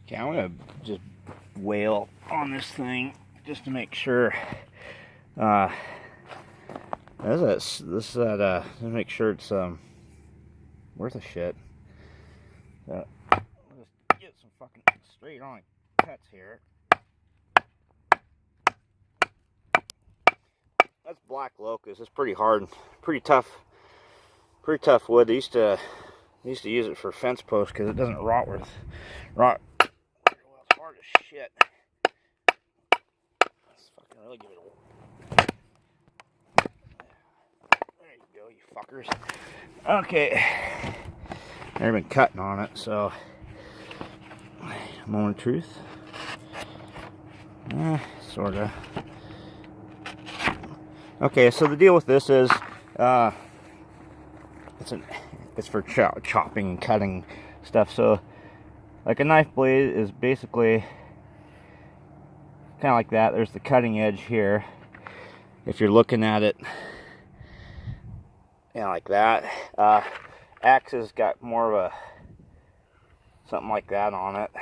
Okay, I'm gonna just wail on this thing just to make sure. To make sure it's worth a shit. Let's get some fucking straight on cuts here. That's black locust. It's pretty hard, pretty tough wood. They used to use it for fence posts because it doesn't rot well. It's hard as shit. Let's fucking really give it a. There you go, you fuckers. Okay, I've been cutting on it, so moment of truth. Sorta. Okay, so the deal with this is, it's for chopping and cutting stuff. So, like a knife blade is basically kind of like that. There's the cutting edge here. If you're looking at it, like that. Axe's got more of a something like that on it.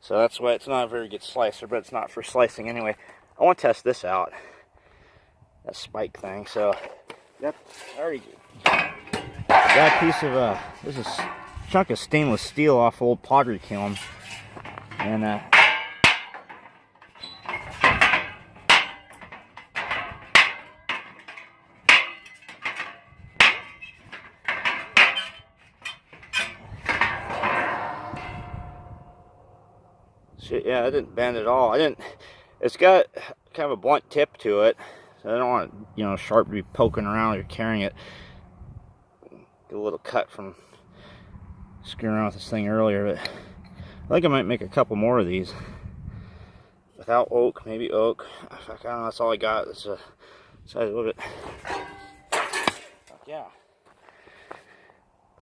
So that's why it's not a very good slicer, but it's not for slicing anyway. I want to test this out. That spike thing. So yep, I already got a piece of this is a chunk of stainless steel off old pottery kiln, and shit, yeah, I didn't bend at all. It's got kind of a blunt tip to it. I don't want it, sharp to be poking around or carrying it. Get a little cut from screwing around with this thing earlier, but I think I might make a couple more of these. Without oak, maybe oak. Fuck, I don't know, that's all I got. It's a size of it. Fuck yeah.